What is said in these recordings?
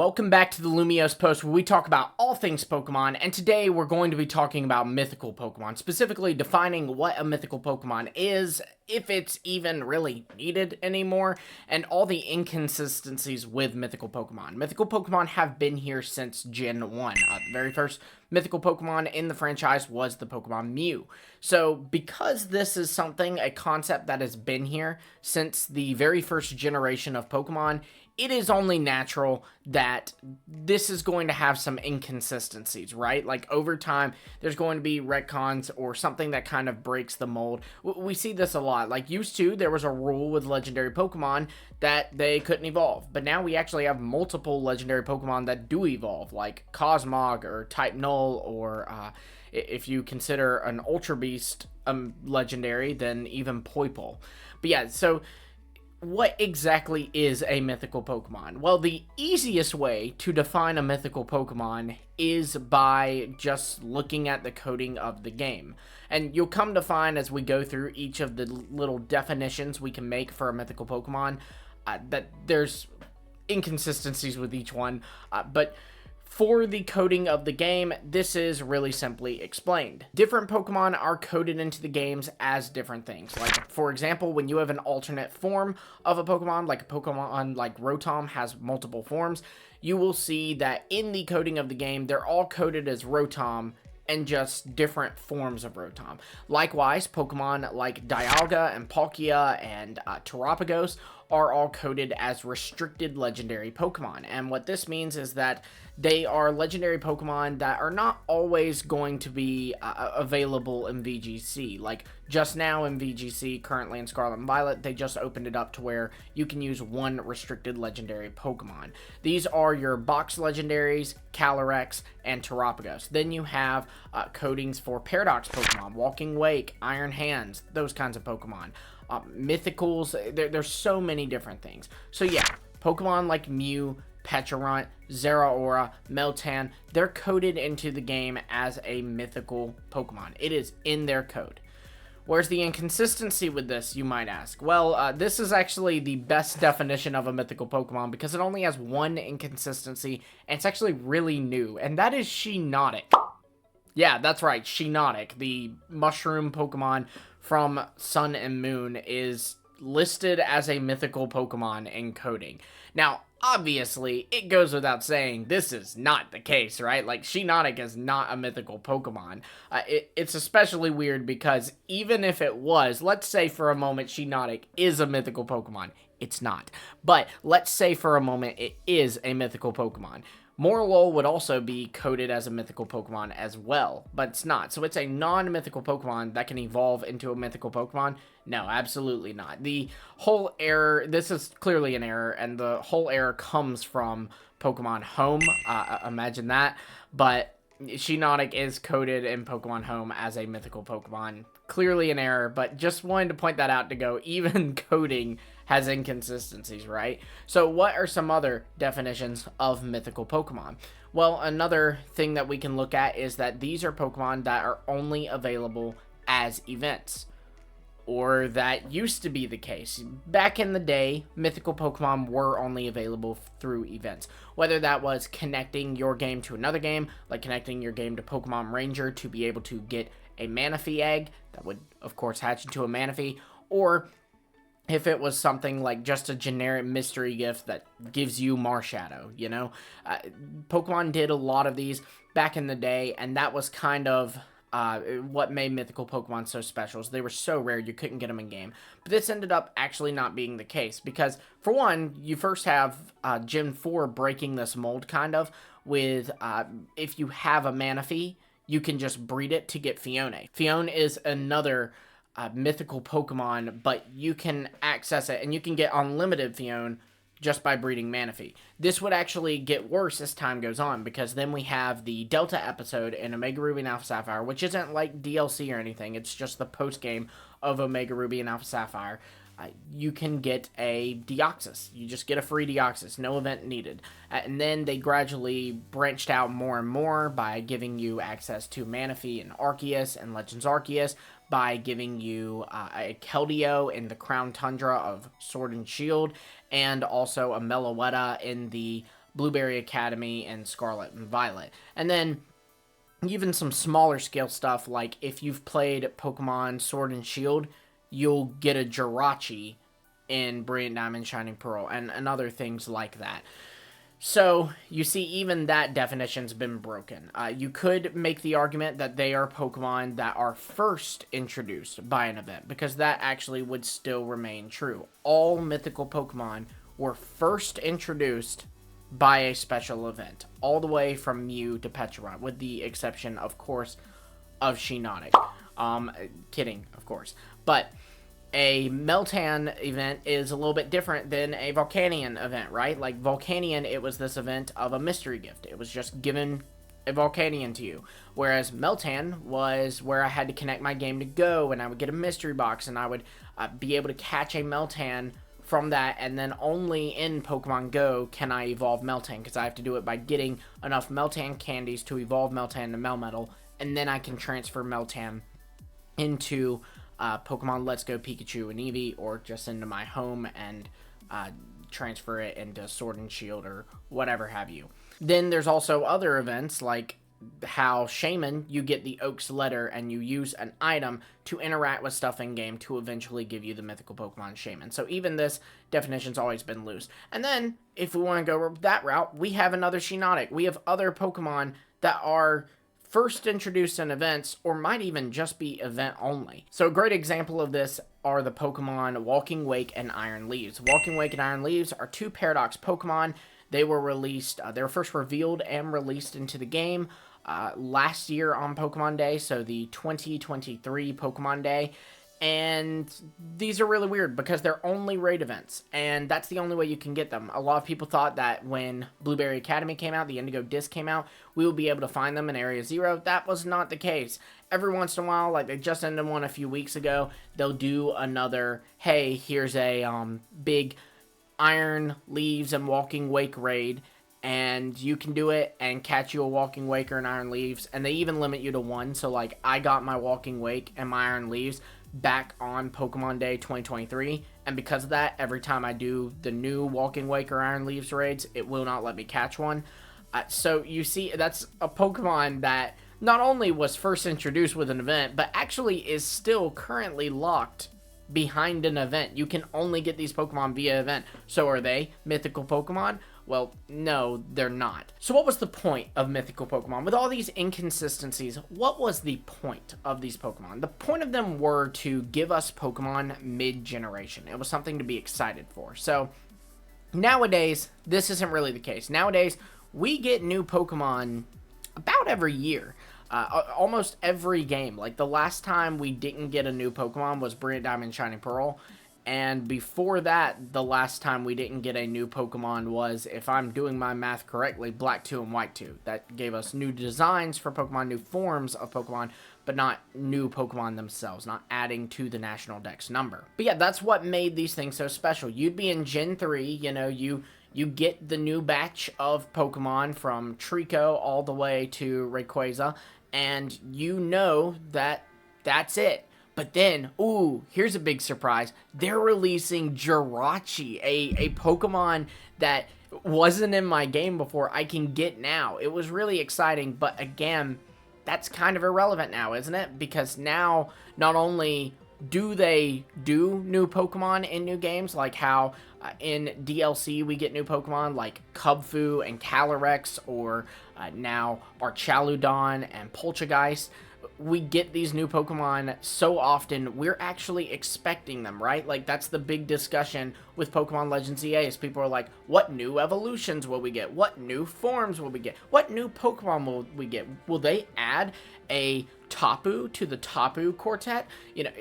welcome back to the Lumiose Post, where we talk about all things Pokemon, and today we're going to be talking about mythical Pokemon, specifically defining what a mythical Pokemon is, if it's even really needed anymore, and all the inconsistencies with mythical Pokemon. Mythical Pokemon have been here since Gen 1. The very first mythical Pokemon in the franchise was the Pokemon Mew. So because this is a concept that has been here since the very first generation of Pokemon, it is only natural that this is going to have some inconsistencies, right? Like over time, there's going to be retcons or something that kind of breaks the mold. We see this a lot. Like used to, there was a rule with legendary Pokemon that they couldn't evolve. But now we actually have multiple legendary Pokemon that do evolve, like Cosmog or Type Null, or if you consider an Ultra Beast legendary, then even Poipole. But yeah, so what exactly is a mythical Pokemon? Well, the easiest way to define a mythical Pokemon is by just looking at the coding of the game. And you'll come to find as we go through each of the little definitions we can make for a mythical Pokemon that there's inconsistencies with each one. But for the coding of the game, this is really simply explained. Different Pokemon are coded into the games as different things. Like, for example, when you have an alternate form of a Pokemon, like a Pokemon like Rotom has multiple forms, you will see that in the coding of the game, they're all coded as Rotom and just different forms of Rotom. Likewise, Pokemon like Dialga and Palkia and Terapagos are all coded as restricted legendary Pokemon. And what this means is that they are legendary Pokemon that are not always going to be available in VGC. Like just now in VGC, currently in Scarlet and Violet, they just opened it up to where you can use one restricted legendary Pokemon. These are your box legendaries, Calyrex, and Terapagos. Then you have codings for Paradox Pokemon, Walking Wake, Iron Hands, those kinds of Pokemon. Mythicals, there's so many different things. So yeah, Pokemon like Mew, Pecharunt, Zeraora, Meltan, they're coded into the game as a mythical Pokemon. It is in their code. Where's the inconsistency with this, you might ask? Well, this is actually the best definition of a mythical Pokemon because it only has one inconsistency, and it's actually really new, and that is Shiinotic. Yeah, that's right, Shiinotic, the mushroom Pokemon from Sun and Moon, is listed as a mythical Pokemon in coding. Now, obviously, it goes without saying, this is not the case, right? Like, Shiinotic is not a mythical Pokemon. It's especially weird because even if it was, let's say for a moment Shiinotic is a mythical Pokemon. It's not. But let's say for a moment it is a mythical Pokemon. Morlul would also be coded as a mythical Pokemon as well, but it's not. So it's a non-mythical Pokemon that can evolve into a mythical Pokemon? No, absolutely not. The whole error, this is clearly an error, and the whole error comes from Pokemon Home. Imagine that. But Shiinotic is coded in Pokemon Home as a mythical Pokemon. Clearly an error, but just wanted to point that out to go, even coding has inconsistencies, right? So what are some other definitions of mythical Pokemon? Well, another thing that we can look at is that these are Pokemon that are only available as events. Or that used to be the case. Back in the day, mythical Pokemon were only available through events. Whether that was connecting your game to another game, like connecting your game to Pokemon Ranger to be able to get a Manaphy egg, that would, of course, hatch into a Manaphy, or if it was something like just a generic mystery gift that gives you Marshadow, you know? Pokemon did a lot of these back in the day, and that was kind of what made mythical Pokemon so special. So they were so rare you couldn't get them in game. But this ended up actually not being the case because, for one, you first have Gen 4 breaking this mold kind of with if you have a Manaphy, you can just breed it to get Fione. Fione is another mythical Pokemon, but you can access it and you can get unlimited Fione just by breeding Manaphy. This would actually get worse as time goes on, because then we have the Delta episode in Omega Ruby and Alpha Sapphire, which isn't like DLC or anything, it's just the post-game of Omega Ruby and Alpha Sapphire. You can get a Deoxys. You just get a free Deoxys, no event needed. And then they gradually branched out more and more by giving you access to Manaphy and Arceus and Legends Arceus, by giving you a Keldeo in the Crown Tundra of Sword and Shield, and also a Meloetta in the Blueberry Academy and Scarlet and Violet. And then even some smaller scale stuff, like if you've played Pokemon Sword and Shield, you'll get a Jirachi in Brilliant Diamond, Shining Pearl, and other things like that. So, you see, even that definition's been broken. You could make the argument that they are Pokemon that are first introduced by an event, because that actually would still remain true. All mythical Pokemon were first introduced by a special event, all the way from Mew to Pecharunt, with the exception, of course, of Shiinotic. Kidding, of course. But a Meltan event is a little bit different than a Volcanion event, right? Like, Volcanion, it was this event of a mystery gift. It was just given a Volcanion to you. Whereas Meltan was where I had to connect my game to Go, and I would get a mystery box, and I would be able to catch a Meltan from that, and then only in Pokemon Go can I evolve Meltan, because I have to do it by getting enough Meltan candies to evolve Meltan to Melmetal, and then I can transfer Meltan into Pokemon Let's Go Pikachu and Eevee, or just into my home and transfer it into Sword and Shield or whatever have you. Then there's also other events like how Shaman, you get the Oak's Letter and you use an item to interact with stuff in game to eventually give you the mythical Pokemon Shaman. So even this definition's always been loose. And then if we want to go that route, we have another Shiinotic. We have other Pokemon that are first introduced in events, or might even just be event only. So a great example of this are the Pokemon Walking Wake and Iron Leaves. Walking Wake and Iron Leaves are two Paradox Pokemon. They were released, they were first revealed and released into the game last year on Pokemon Day, so the 2023 Pokemon Day. And these are really weird because they're only raid events, and that's the only way you can get them. A lot of people thought that when Blueberry Academy came out, the Indigo Disc came out, we would be able to find them in Area Zero. That was not the case. Every once in a while, like they just ended one a few weeks ago, they'll do another, hey, here's a big Iron Leaves and Walking Wake raid, and you can do it and catch you a Walking Wake or an Iron Leaves, and they even limit you to one. So like I got my Walking Wake and my Iron Leaves back on Pokemon Day 2023, and because of that, every time I do the new Walking Wake or Iron Leaves raids, it will not let me catch one. So you see, that's a Pokemon that not only was first introduced with an event, but actually is still currently locked behind an event. You can only get these Pokemon via event. So are they mythical Pokemon? Well, no, they're not. So what was the point of mythical Pokemon? With all these inconsistencies, what was the point of these Pokemon? The point of them were to give us Pokemon mid-generation. It was something to be excited for. So nowadays, this isn't really the case. Nowadays, we get new Pokemon about every year. Almost every game. Like the last time we didn't get a new Pokemon was Brilliant Diamond, Shining Pearl. And before that, the last time we didn't get a new Pokemon was, if I'm doing my math correctly, Black 2 and White 2. That gave us new designs for Pokemon, new forms of Pokemon, but not new Pokemon themselves, not adding to the National Dex number. But yeah, that's what made these things so special. You'd be in Gen 3, you know, you get the new batch of Pokemon from Trico all the way to Rayquaza, and you know that that's it. But then, ooh, here's a big surprise. They're releasing Jirachi, a Pokemon that wasn't in my game before, I can get now. It was really exciting, but again, that's kind of irrelevant now, isn't it? Because now, not only do they do new Pokemon in new games, like how in DLC we get new Pokemon like Kubfu and Calyrex, or now Archaludon and Poltergeist. We get these new Pokemon so often, we're actually expecting them, right? Like, that's the big discussion with Pokemon Legends EA, is people are like, what new evolutions will we get? What new forms will we get? What new Pokemon will we get? Will they add a Tapu to the Tapu Quartet? You know,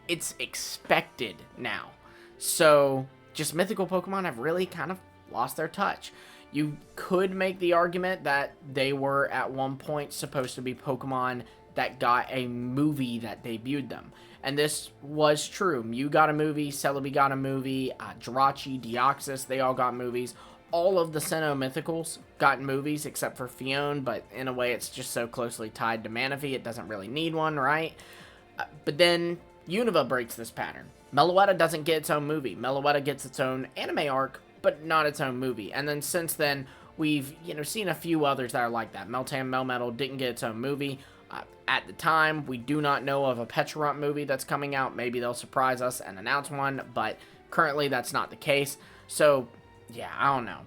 it's expected now. So, just mythical Pokemon have really kind of lost their touch. You could make the argument that they were at one point supposed to be Pokemon that got a movie that debuted them. And this was true. Mew got a movie, Celebi got a movie, Jirachi, Deoxys, they all got movies. All of the Sinnoh Mythicals got movies, except for Fion, but in a way it's just so closely tied to Manaphy, it doesn't really need one, right? But then Unova breaks this pattern. Meloetta doesn't get its own movie. Meloetta gets its own anime arc, but not its own movie. And then since then, We've, seen a few others that are like that. Meltan Melmetal didn't get its own movie. At the time, we do not know of a Petrarump movie that's coming out. Maybe they'll surprise us and announce one, but currently that's not the case. So, yeah, I don't know.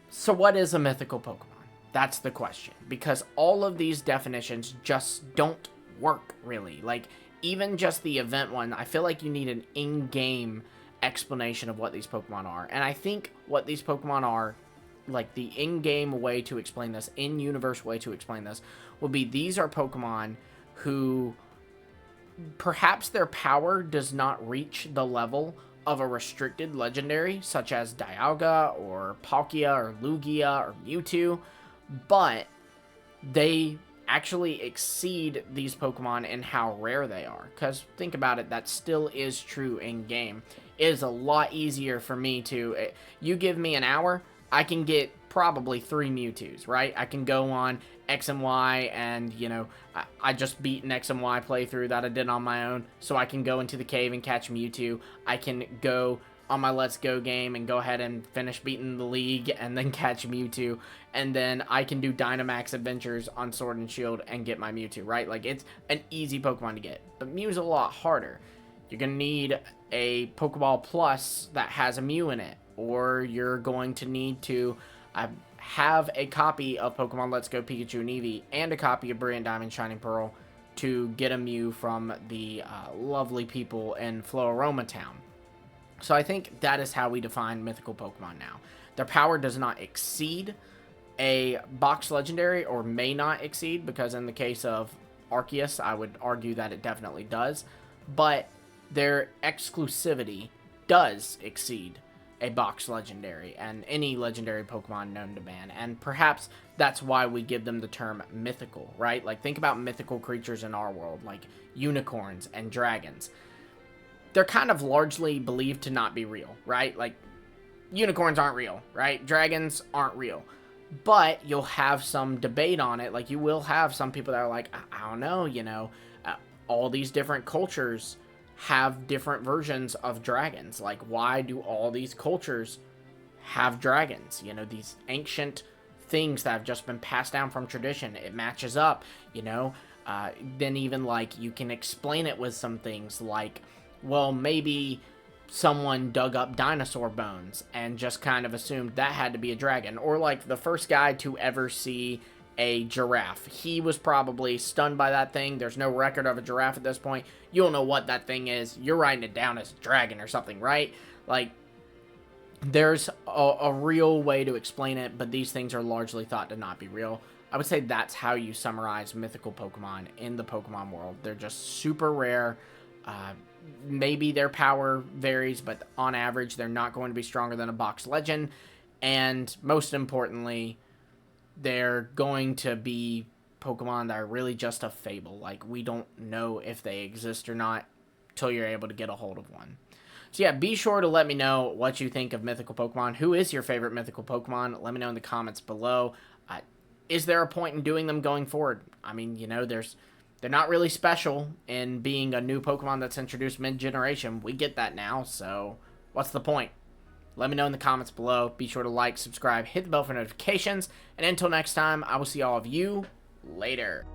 So what is a mythical Pokemon? That's the question. Because all of these definitions just don't work, really. Like, even just the event one, I feel like you need an in-game explanation of what these Pokemon are. And I think what these Pokemon are, like the in-game way to explain this, in-universe way to explain this, would be these are Pokemon who perhaps their power does not reach the level of a restricted legendary, such as Dialga or Palkia or Lugia or Mewtwo, but they actually exceed these Pokemon in how rare they are. Because think about it, that still is true in game. It is a lot easier for me to, you give me an hour, I can get probably 3 Mewtwo's, right? I can go on X and Y, and, I just beat an X and Y playthrough that I did on my own, so I can go into the cave and catch Mewtwo. I can go on my Let's Go game and go ahead and finish beating the league and then catch Mewtwo, and then I can do Dynamax adventures on Sword and Shield and get my Mewtwo, right? Like, it's an easy Pokemon to get, but Mew's a lot harder. You're going to need a Pokeball Plus that has a Mew in it, or you're going to need to have a copy of Pokemon Let's Go Pikachu and Eevee and a copy of Brilliant Diamond Shining Pearl to get a Mew from the lovely people in Floaroma Town. So I think that is how we define mythical Pokemon now. Their power does not exceed a box legendary, or may not exceed, because in the case of Arceus, I would argue that it definitely does, but their exclusivity does exceed a box legendary and any legendary Pokemon known to man, and perhaps that's why we give them the term mythical, right? Like, think about mythical creatures in our world, like unicorns and dragons. They're kind of largely believed to not be real, right? Like, unicorns aren't real, right? Dragons aren't real. But you'll have some debate on it. Like, you will have some people that are like, I don't know, all these different cultures have different versions of dragons. Like, why do all these cultures have dragons? These ancient things that have just been passed down from tradition. It matches up, then even, like, you can explain it with some things like, well, maybe someone dug up dinosaur bones and just kind of assumed that had to be a dragon. Or, like, the first guy to ever see a giraffe, he was probably stunned by that thing. There's no record of a giraffe at this point. You don't know what that thing is. You're writing it down as a dragon or something, right? Like, there's a real way to explain it, but these things are largely thought to not be real. I would say that's how you summarize mythical Pokemon in the Pokemon world. They're just super rare. Maybe their power varies, but on average, they're not going to be stronger than a box legend. And most importantly, they're going to be Pokemon that are really just a fable. Like, we don't know if they exist or not till you're able to get a hold of one. So yeah, be sure to let me know what you think of mythical Pokemon. Who is your favorite mythical Pokemon? Let me know in the comments below. Is there a point in doing them going forward? I mean, they're not really special in being a new Pokemon that's introduced mid-generation. We get that now, so what's the point? Let me know in the comments below. Be sure to like, subscribe, hit the bell for notifications, and until next time, I will see all of you later.